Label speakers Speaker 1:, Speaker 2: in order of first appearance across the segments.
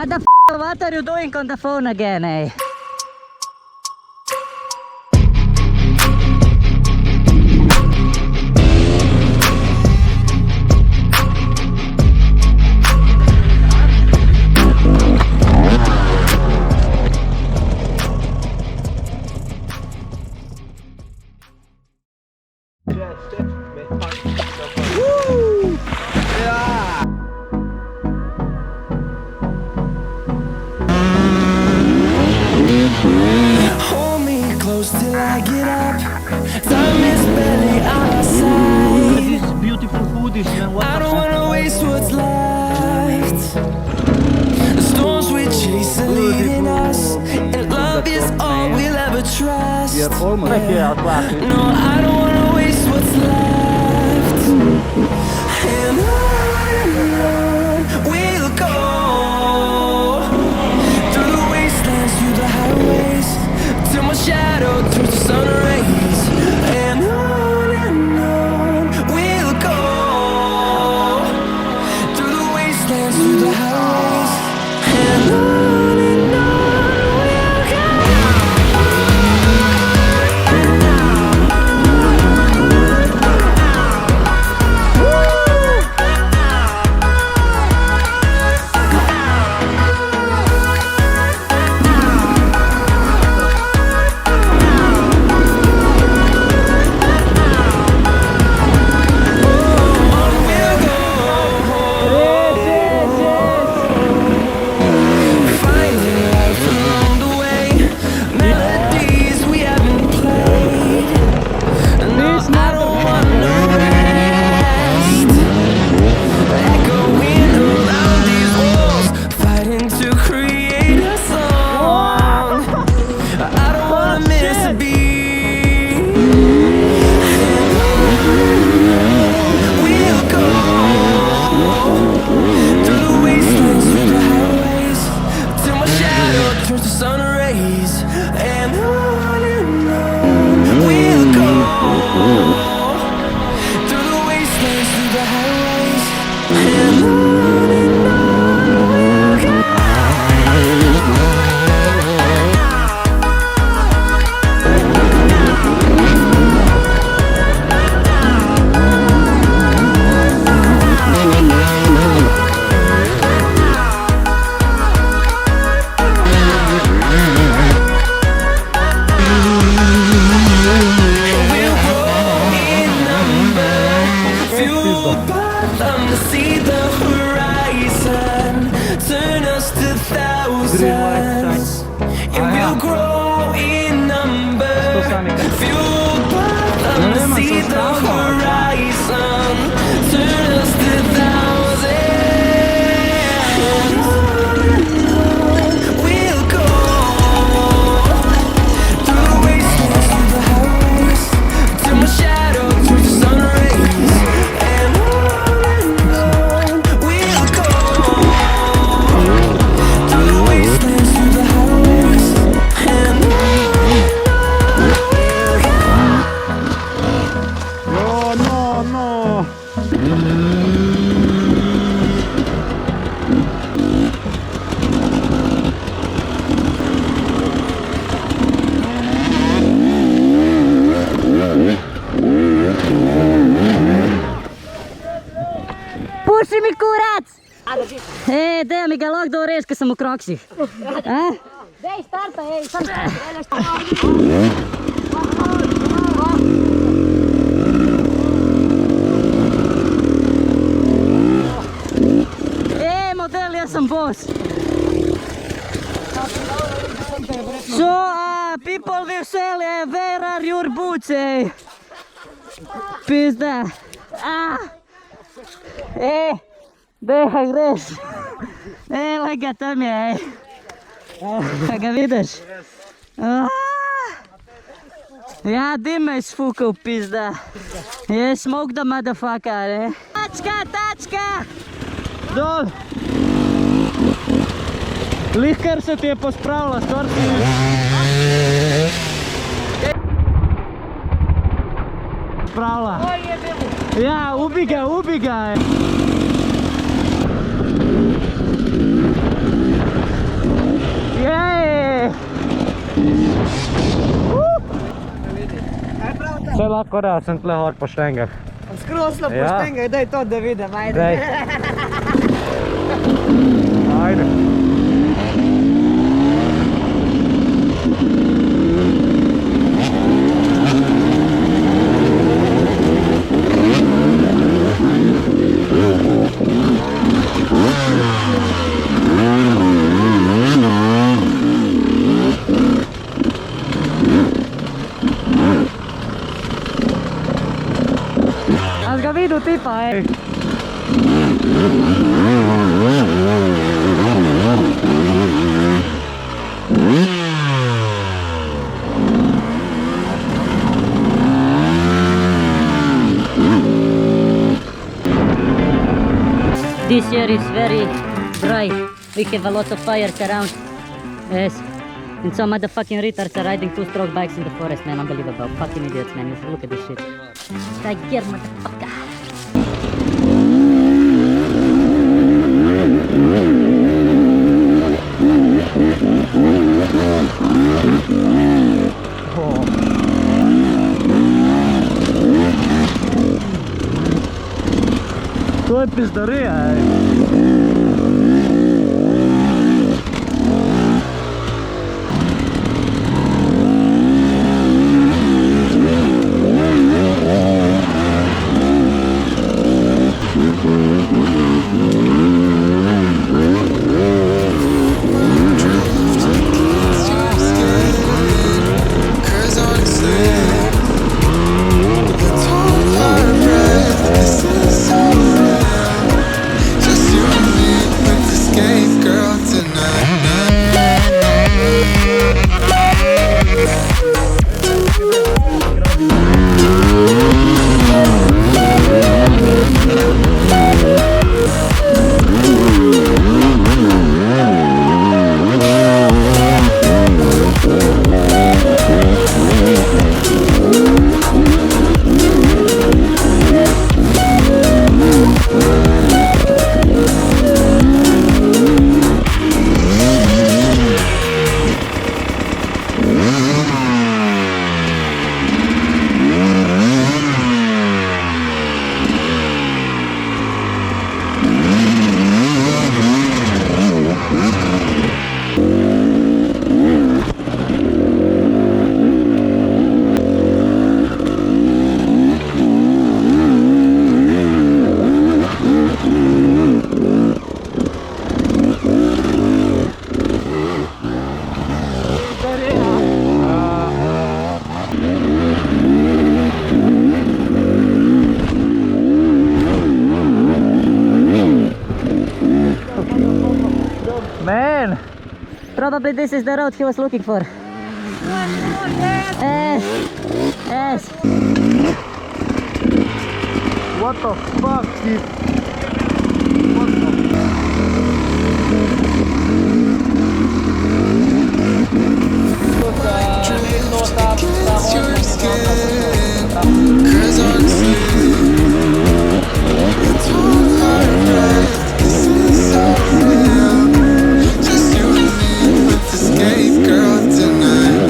Speaker 1: Motherfucker, what are you doing on the phone again, eh?
Speaker 2: Till I get up, time is barely on our side.
Speaker 3: These beautiful hoodies, man. What
Speaker 2: I don't wanna waste what's left. The storms we chase are leading us, and love is all we'll ever trust.
Speaker 3: We are almost here.
Speaker 2: No, I don't wanna waste what's left. And on we'll go, through the wastelands, through the highways, till my shadow turns to sun rays. And on we'll go, through the wastelands, through the highways. And on we'll go.
Speaker 1: Puši mi kurac! Dej mi ga lahko do res, ker sem v kroksih. Dej, starta, sad veljaš to. Model, jaz sem boss. So, people will sell, where are your boots, Pizda. Dej, greš. Evo ga, tam je, Kaj ga vidiš? Ja, dim me izfukal, pizda. Je smoke the motherfucker, Tačka! Dol! Lihkar se ti je pospravila, skor si spravila. Ja, ubi ga,
Speaker 3: se lahko reći, sem tle hor po štengah.
Speaker 4: Skrosno po
Speaker 3: Ja.
Speaker 4: štengaj, daj to da vidim, ajde.
Speaker 3: Daj. Ajde.
Speaker 1: Jaz ga videl tipa, ej. This year is very dry. We have a lot of fires around. Yes. And some motherfucking retards are riding two-stroke bikes in the forest, man. Unbelievable. Fucking idiots, man. Look at this shit. Tiger, motherfucker.
Speaker 3: To je pizdarija, ej.
Speaker 2: Cause honestly, it's all heartbreak. This is so real. Just you and me with the escape girl tonight.
Speaker 3: Man!
Speaker 1: Probably this is the road he was looking for. Yes. Yes.
Speaker 3: What the fuck, dude?
Speaker 2: It's your skin. Cause honestly, it's all heartbreak. This is so real. Just you and me with the escape girl tonight.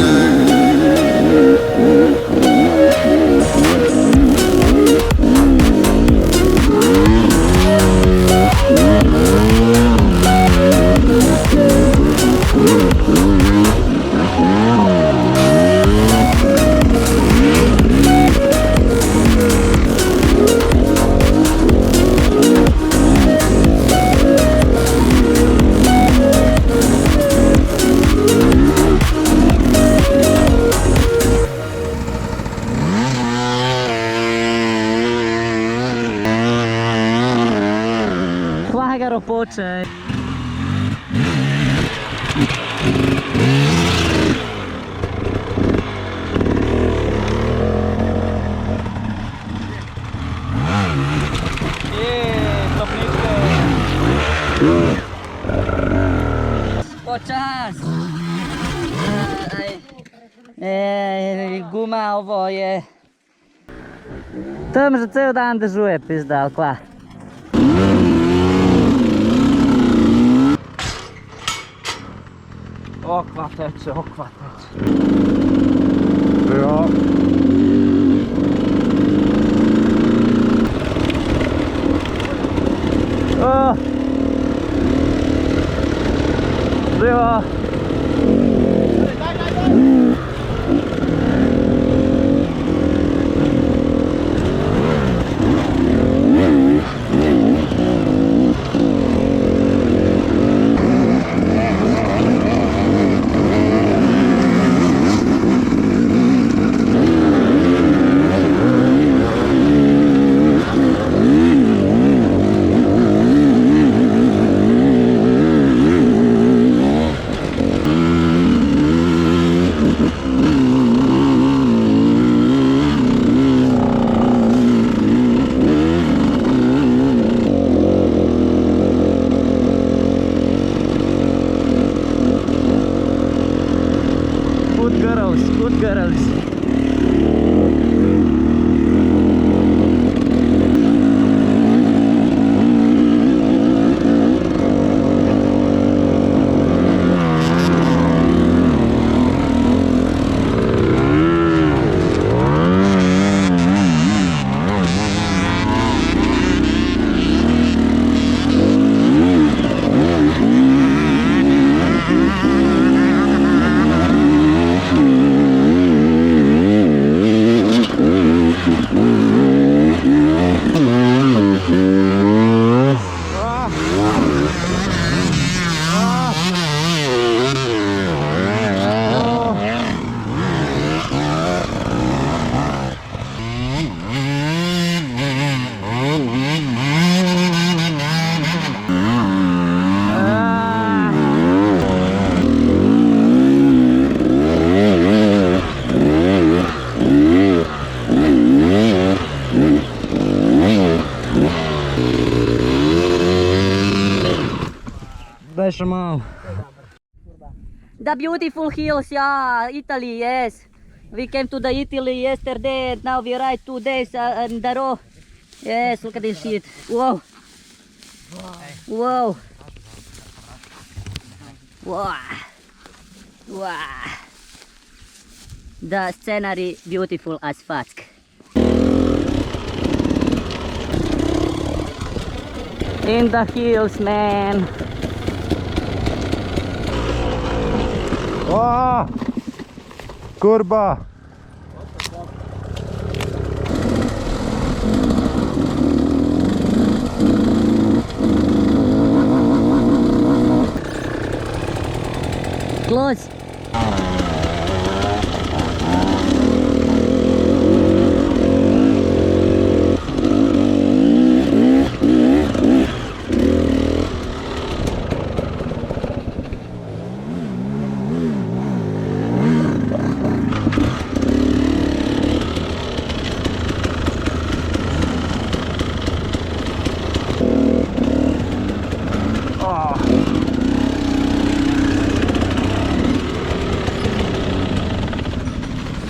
Speaker 1: Quagaro poče. Počas. Guma ovo je. Tam že cel dan dežuje, pizda, ali kva?
Speaker 3: Okva teče. Ja. O! Żyła! Good girls.
Speaker 1: The beautiful hills, yeah, Italy, yes. We came to the Italy yesterday and now we ride 2 days in the row. Yes, look at this shit. Whoa. Whoa. Wow. Wow. The scenery beautiful as fuck. In the hills, man.
Speaker 3: O! Kurba!
Speaker 1: Close.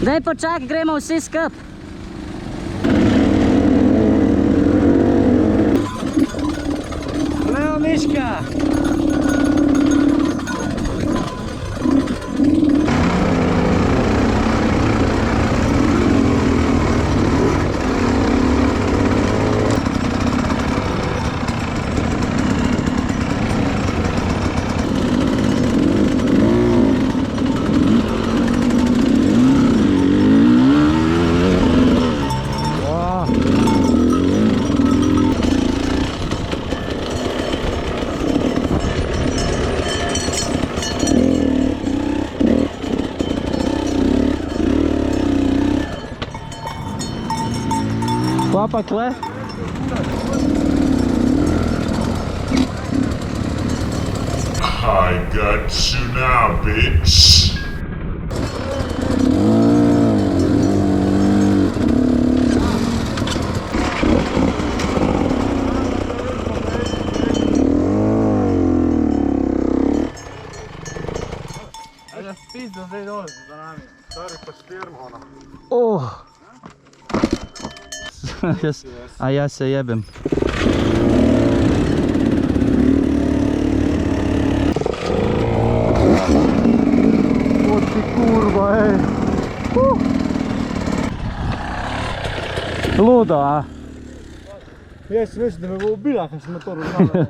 Speaker 1: Daj počak, gremo vsi skup.
Speaker 3: Leo Miška! Papa kle?
Speaker 5: I got you now, bitch.
Speaker 3: Ajde spizdo zdaj dole za nami. Stari pa štirmo ono.
Speaker 6: A ja se jebem.
Speaker 3: O ti kurva, ej. Ludo, a? Jesi mislio da me bo ubila, kad sam motor uznala.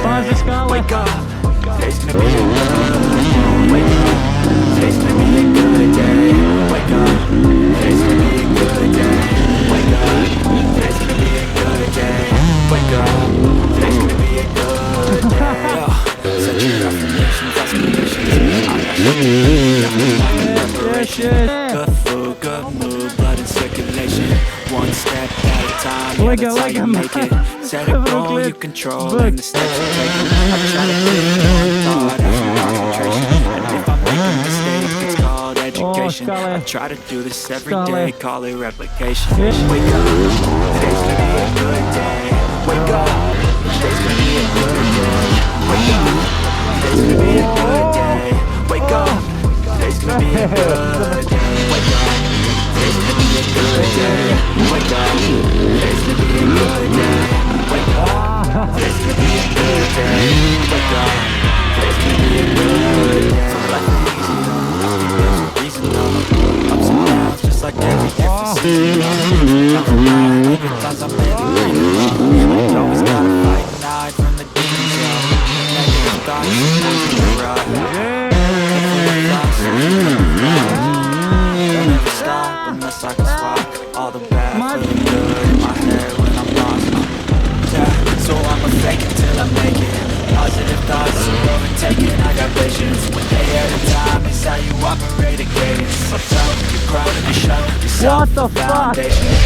Speaker 6: Pazi skale.
Speaker 2: Good food, good mood, blood in circulation. One step at a time, yeah, that's how you make it. Set a goal you control and the steps you take. I try to put on thought after concentration. And if I make a mistake, it's called education. I try to do this every day, call it replication. Wake up, today's gonna be a good day. Wake up, today's gonna be a good day. Wake up, today's gonna be a good day. Wake up, today's gonna be a good day. Wake up, today's gonna be a good day. Wake up, today's gonna be a good day. Wake up, today's gonna be a good day. Wake up, today's gonna be a good day. So life is easy, nothing gives a reason though. Ups and downs, just like every different season. Times I'm high, other times I'm living. You always gotta fight and hide from the demons, yo. Negative thoughts, poison the road. Negative thoughts, don't ever stop unless I can swap all the bad for the good in my head when I'm lost. Yeah, so I'ma fake it till I make it. Positive thoughts are overtaken. I got patience. One day at a time is how you operate a cadence. So you're proud of your show. Yourself
Speaker 6: What the fuck?
Speaker 2: foundation.